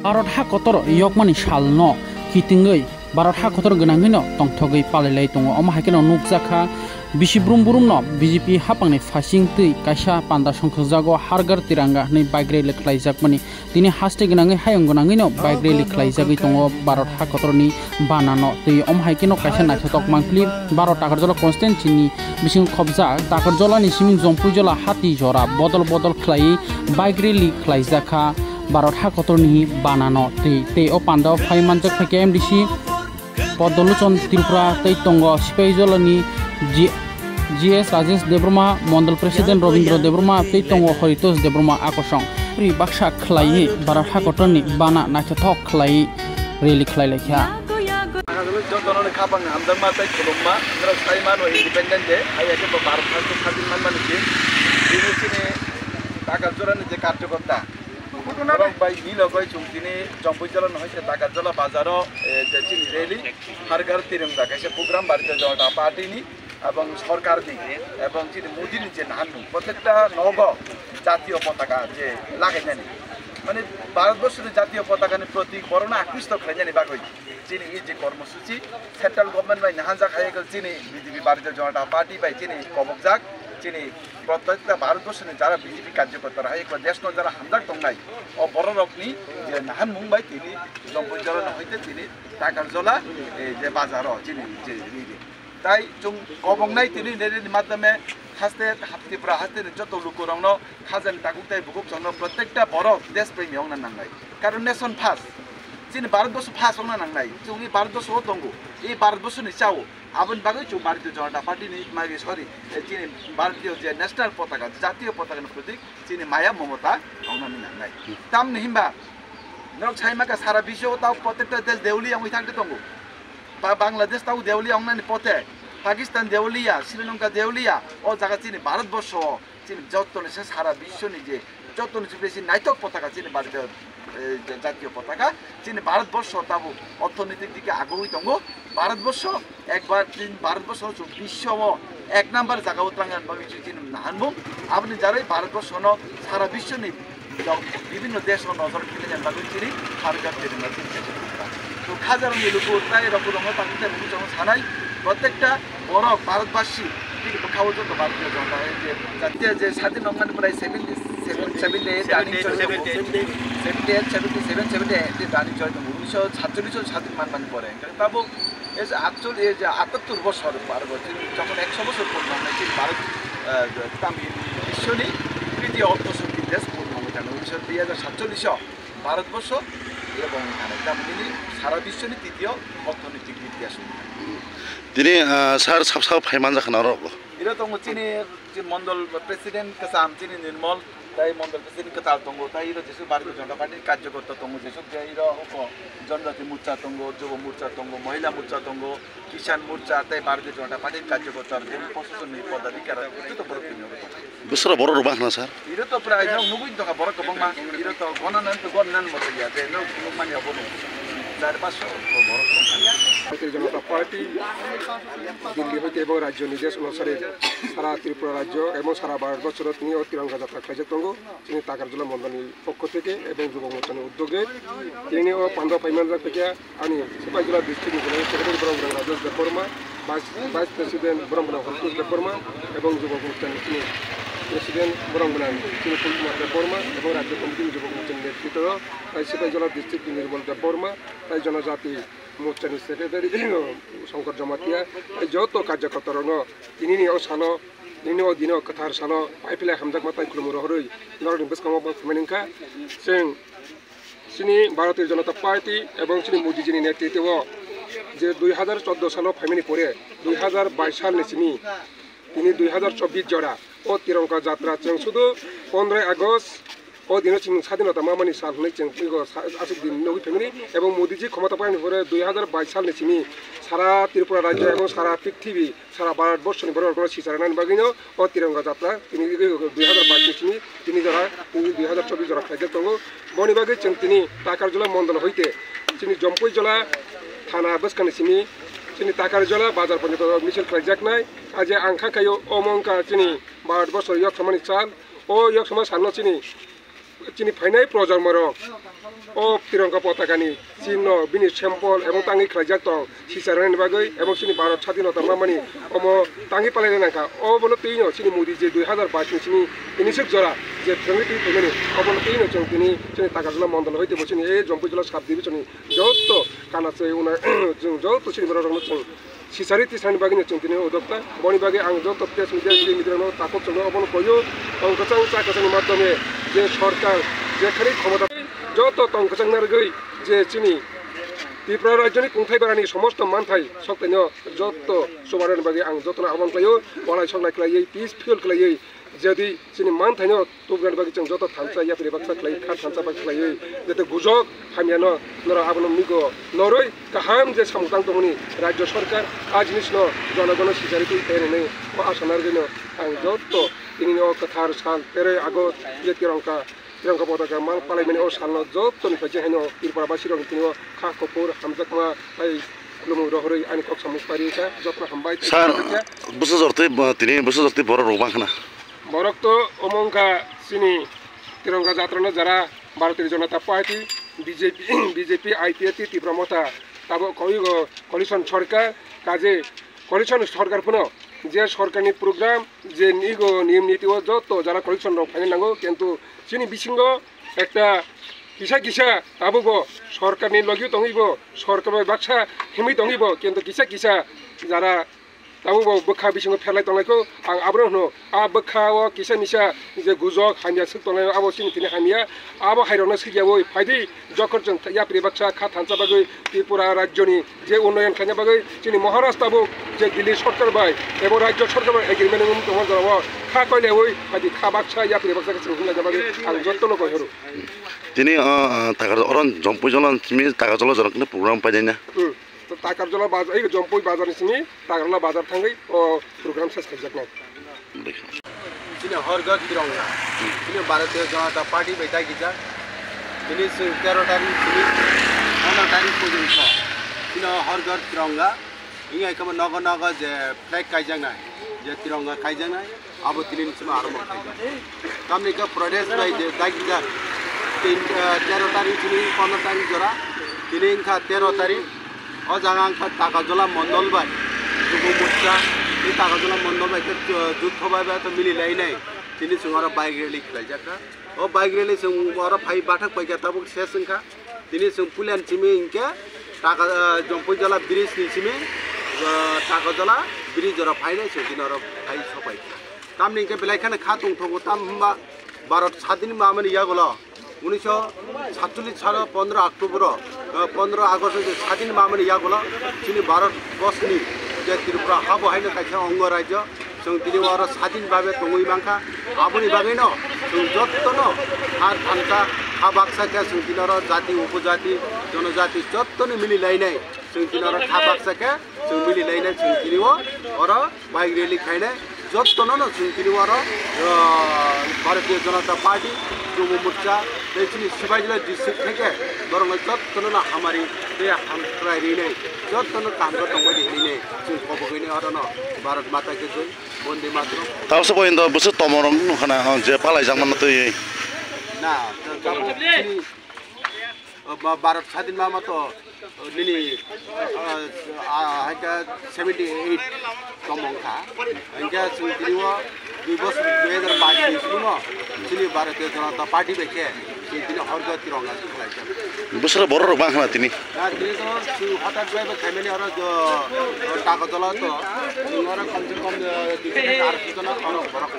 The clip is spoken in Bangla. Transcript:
Arot ha kotor yokmani salno kitingei Barat ha kotor genangino tongthogei palelai tongo oma hakeno nukjakha bisi brum no BJP hapangni fasing tui kaisa panda songkhjago hargar tiranga nei bike rally khlaijakmani tini haste genangai hayong genangino bike rally khlaijagui tongo Barat ha kotorni banano tui oma hakeno kaisa naithotok mangkli Barat takarjola constituency ni bising khobjak takarjola ni siming jompujola hati jora bodol khlai bike rally khlaijakha Barat ha kotorni banano tei o panda phai manjak phake MDC Podoluchon Tripura tei tongo Sipaijolani GS Rajesh Debroma Mondal President Robindra Debroma tei tongo Horitos Debroma akosong pri baksa khlai Barat ha kotorni bana naithotok khlai rally khlai lekha জনগণের খাপাং আমদার মাথায় খুলুম্মা আমরা সাইমান ও ইন্ডিপেন্ডেন্ট ডে আই একে ভারত রাষ্ট্র স্বাধীন মানমানিকে তিনি চিনে টাকা জোরানি যে কার্যকর্তা বাই নীল গই চুমতিনি জম্পুজলন হইছে টাকাজলা বাজারও যে চিনি রেলি হারগার তিরঙ্গা কাছে প্রোগ্রাম বাড়িতে যাওয়াটা পার্টিনি এবং সরকারনি এবং চিনি মোদিনি যে নানু প্রত্যেকটা নব জাতীয় পতাকা যে লাগাই জানি মানে ভারতবর্ষের জাতীয় পতাকানি প্রতীক বড় না আকৃষ্ট খাই জানি বাগই চিনি এই যে কর্মসূচি সেন্ট্রাল গভর্নমেন্ট বাই নাহাজা খাইগল চিনি বিজেপি বাড়িতে যাওয়াটা পার্টি বাই চিনি কবকজাক চিনি প্রত্যেকটা ভারতবর্ষের যারা বিজেপি কার্যকর্তারা একবার দেশ যারা হামদার দংনাই ও বড় রকনি যে নাহান মুম্বাই তিনি জম্পুজলন হইতে তিনি টাকারজলা যে বাজারও চিনি যে তাই जों কবংনাই তিনি রেলির মাধ্যমে হাসতে ত্রিপুরা হাসতে যত লোকরংনো খাজান তাকুকতাই বুকুক সংনো প্রত্যেকটা বড় দেশপ্রেমী হংনা নাংনাই কারণ নেশন ফার্স্ট চিনি ভারতবর্ষ ফার্স্ট হংনা নাংনাই जोंनि ভারতবর্ষ দঙ্গু এই ভারতবর্ষनि চাও আবন বাগৈ চৌ ভারতীয় জনতা পার্টিনি মাগে সরি চিনি ভারতীয় যে ন্যাশনাল পতাকা জাতীয় পতাকাनि প্রতীক চিনি মায়া মমতা হংনানি নাংনাই তামনি হিমবা নক ছাইমাকা সারা বিশ্ব তাও প্রত্যেকটা দেশ দেউলি আমি থাকতে দঙ্গু বাংলাদেশ তাও দেউলি অংনানি পথে পাকিস্তান দেউলিয়া শ্রীলঙ্কা দেউলিয়া ও জায়গা চিনি ভারতবর্ষ চিনি যতনে সারা বিশ্বনি যে যতনে বেশি নাইতক পতাকা চিনি ভারতীয় জাতীয় পতাকা চিনি ভারতবর্ষ তাও অর্থনৈতিক দিকে আগ্রহী দঙ্গ ভারতবর্ষ একবার ভারতবর্ষ বিশ্ব এক নাম্বার জায়গা উত্তরাঙ্গান চিনি নাহানবো আপনি যারাই ভারতবর্ষ সারা বিশ্বনি বিভিন্ন দেশ নজর ফেলে যান বাকি চিনি হারগার তো খাজারঙ্গি লুকু তাই রকম তাকে সানাই প্রত্যেকটা বড় ভারতবাসী খাওয়া যত ভারতীয় জনতা যে জাতীয় যে স্বাধীন অঙ্গন প্রায় 77 দানি জয় 1947 স্বাধীন মানমানি পরে তাবো এই 78 বছর পার যখন 100 বছর পূর্ণ হয়েছে ভারত তামিল বিশ্বনি তৃতীয় অর্থশক্তি দেশ পূর্ণ হয়েছে 2047 ভারতবর্ষ এবং তামিল সারা বিশ্বনি তৃতীয় অর্থনৈতিক ইতিহাস Dini sar sab phaiman jakhna ro ira tong chini Mandal president কাসাম চিনি নির্মল তাই মন্ডল প্রেসিডেন্ট কাতাল তঙ্গ তাই iro যেসব ভারতীয় জনতা পার্টির কার্যকর্তা তঙ্গ যেসব যে iro জনজাতি মোর্চা তঙ্গ যুব মোর্চা তঙ্গ মহিলা মোর্চা তঙ্গ কিষান মোর্চা তাই ভারতীয় জনতা পার্টির কার্যকর্তা প্রশাসনিক পদাধিকার তো বড় busra boro ro bahna sar iro to প্রায় নুগুই টাকা বড় কবংমা iro to গণনান মতো ইয়াতে নো মানে হবো 4-500 বড় ভারতীয় জনতা পার্টি দিল্লি হইতে এবং রাজ্য নির্দেশ অনুসারে সারা ত্রিপুরা রাজ্য এবং সারা ভারতবর্ষের তিনি তিরঙ্গা যাত্রা খাইছে তঙ্গ তিনি টাকারজলা মন্ডলীর পক্ষ থেকে এবং যুব মোর্চার উদ্যোগে তিনি ও পান্ডব পাইমানজা থেকে আমি সিপাহীজলা ডিস্ট্রিক্ট সেক্রেটারি ব্রহ্মগ্রাম রাজেশ দেববর্মা ভাইস প্রেসিডেন্ট ব্রহ্মগ্রাম হরিতোষ দেববর্মা এবং যুব মোর্চার তিনি প্রেসিডেন্ট ব্রহ্মগ্রাম চিরকুল কুমার দেববর্মা এবং রাজ্য কমিটির যুব মোর্চার নেতৃত্ব তাই সিপাহীজলা ডিস্ট্রিক্ট নির্মল দেববর্মা তাই জনজাতি মোর্চানি সেক্রেটারি শঙ্কর জমাতিয়া যত কার্যকর্তা তিনি সালো দিন দিন কথার সালো পাইফিলে হামজাক মাতাই খুলুম রহরই বেসকামা ফেমেনিকা চিনি ভারতীয় জনতা পার্টি এবং চিনি মোদিজিনি নেতৃত্ব যে 2014 সাল ফেমেনি পরে 2022 সাল চিনি তিনি 2024 জোড়া ও তিরঙ্গা যাত্রা শুধু 15 আগস্ট ও দিন স্বাধীনতা মামানি সাল আসিক দিন নবী ফ্যামিলি এবং মোদিজি ক্ষমতা পায়নি পরে 2022 সাল চিনি সারা ত্রিপুরা রাজ্য এবং সারা পৃথিবী সারা ভারতবর্ষ বড় কোনো সিসারানান বাগিনো ও তিরঙ্গা যাত্রা তিনি 2022 চিনি তিনি যারা 2024 যারা খাইতে তঙ্গ বনিবাগে তিনি টাকারজলা মন্ডল হইতে চিনি জম্পুইজলা থানা বসকানি চিনি টাকারজলা বাজার পর্যন্ত মিছিল খাইজাক নাই আজ আংখা খাইও অমংকা চিনি ভারতবর্ষ ইয়ক সমানি চাল ও ইয়ক সমাজ সান্ন চিনি ফাইনাই প্রজন্মর ও ও তিরঙ্গা পতাকানি চিহ্ন বিনি স্যাম্পল এবং তাঙ্গি খাইজাক দं সিসারनि बागै এবং চিনি ভারত স্বাধীনতা মামানি অমো তাঙ্গি পালাইলে নাকা ও বলো তুইনো চিনি মোদি যে 2022 ni চিনি ইনিসেক জরা যে ফ্রেমি তুই ফেমিনি ও বলো তুইনো চং তিনি চিনি তাকাজলা মন্ডল হইতে বসিনি এই জম্পুই জেলা সাব দিবি চিনি যত কানাছে উনা যত চিনি বড় রং চং সিসারি তিসানি बागै चं তিনি উদ্যোক্তা বনি बागै आं যত প্রেস মিডিয়া মিডিয়ানো তাকো চং অবন কইও অঙ্কচাং চাকাচাংनि মাধ্যমে যে সরকার যেখানে ক্ষমতা যত তংকচাংনার গই যে চিনি ত্রিপুরা রাজ্যनि खुंथाय बारानि समस्त मानथाय सक्तैनो जत सुबारनि बागै आं जतना आह्वान खालायो अराय संनाय खालायै पिसफुल खालायै जदि चिनि मानथायनो तुब्रानि बागै जों जत थांसा याफिरि बाक्सा खालायै खा थांसा बाक्सा खालायै जते गुजक हामियानो नरा आबनो मिगो नरै गाहाम जे सामतां दंनि राज्य सरकार आज निस्नो जनगण सिजारिखौ पेरेनै ओ आसानार गैनो आं जत तिनिनो कथार सान 13 आगस्ट जे तिरंगा पताका माल पालायमानि ओ साननो जतनिफ्राय जे हायनो त्रिपुराबासि रं तिनिनो खा खपर हामजाकमा आइ खुलुमु रहरै आनि कक सामुक पारिका जतना हामबाय सार बोसोरजोरते तिनि बोसोरजोरते बर रोबां खाना बरक तो ओमंका सिनी तिरंगा जात्रानो जरा भारतीय जनता पार्टी बीजेपी आईपीएटी त्रिपुरा मता ताबो कइगो कोलिशन सरकार काजे कोलिशन सरकार पुनो जे सरकारनि प्रोग्राम जे निगो नियम नीति जत जरा कोलिशन रं फाइनाल नांगो किन्तु सिनी बिसिंगो एकटा किसा ताबो सरकारनि लगियो दंगिबो सरकार बाक्सा हिमि दंगिबो किन्तु किसा जरा ताबो बोखा बिसिंगो फेरलाय दंनायखौ आं आब्रो होनो आ बोखाओ किसा निसा जे गुजक हामिया सक दंनाय आबो सिनि तिनि हामिया आबो हाइरनो सिगियाबो फाइदि जखरजों याप्रि बाक्सा खा थानसा बागै त्रिपुरा राज्यनि जे उन्नयन खालामनाय बागै जोंनि महाराष्ट्रबो जे दिल्ली सरकार बाय एबो राज्य सरकार एग्रीमेंट दङ दङ खा कइलेवै फाइदि खा बाक्सा याप्रि बाक्सा जों होननाय बागै आं जत्तनो गहरो तिनि ताकार अरन जम्पुजलन तिमी ताकाजल जरकने प्रोग्राम पाइदैना तो ताकारजला बाजार ए जम्पुई बाजार सिमी ताकारला बाजार थांगै ओ प्रोग्राम सेस खाइजाकना चिनि हरगत तिरंगा चिनि भारतीय जनता पार्टी बैठा गिजा चिनि 13 तारिख चिनि 15 तारिख पर्यन्त चिनि हरगत तिरंगा इंगा कम नग जे फ्लैग काइजांनाय जे तिरंगा काइजांनाय अब तिनिन सिम आरम्भ खाइजा कामनिका प्रदेश बाय जे दागिजा 13 तारिख चिनि 15 तारिख जरा तिनि इंखा 13 तारिख ओ जागांखा ताकाजला मंडल बाय जुबु मोर्चा এই তাকাজলা মন্ডল বাইতে যুদ্ধ বাইবা তো মিলি লাই নাই তিনি সুঙার বাইক রেলি খাইজাকা ও বাইক রেলি সুং और फाइ बाठक पाइजा तब सेसंखा তিনি सुं पुलियान चिमी इनके ताका जम्पुई जला ब्रिज निसिमी ताकाजला ब्रिज जरा फाइनाय सुं दिन और फाइ सपाय तामनि इनके बेलायखाने खा तंथगो ताम हमबा भारत स्वाधीन मामनि यागलो 1947 साल 15 अक्टोबर 15 আগস্ট स्वाधीन मामनि यागलो चिनि भारत बसनि जे त्रिपुरा हा बहायनो खायसे अंग राज्य जों दिनै आरो स्वाधीन भाबे दङै बांखा आबनि बागैनो जों जत्तनो हा थांखा हा बाक्साके जों दिनर जाति उपजाति जनजाति जत्तनो मिलिलायनाय जों दिनर हा बाक्साके जों मिलिलायनाय जों दिनै आरो बाइक रेली खायनाय जत्तनो जों दिनै आरो भारतीय जनता पार्टी যুব মোর্চা बेसिनि शिवाजिला डिस्ट्रिक्ट থেকে बरं जत्तनो हामारि बे हामफ्राय रिनै जत्तनो कामगा दंबायदि रिनै जों खबगैनो आरो न भारत माता के जय बन्दे मातरम तावसो बयन्द बोसो तमरं नखाना जे पालाय जामान त ना भारत स्वाधीन मामा तो निनि हाइका 78 तमंखा इनका सुदिरिवा 2 वर्ष 2022 सुनो चिनि भारतीय जनता पार्टी बेके चिनि हरगत तिरंगा खालायजा बोसोर बर रोबां खाना तिनि दिनै तो हठात गए फैमिली और जो ताकाजला तो और कम से कम 200 जना और बरक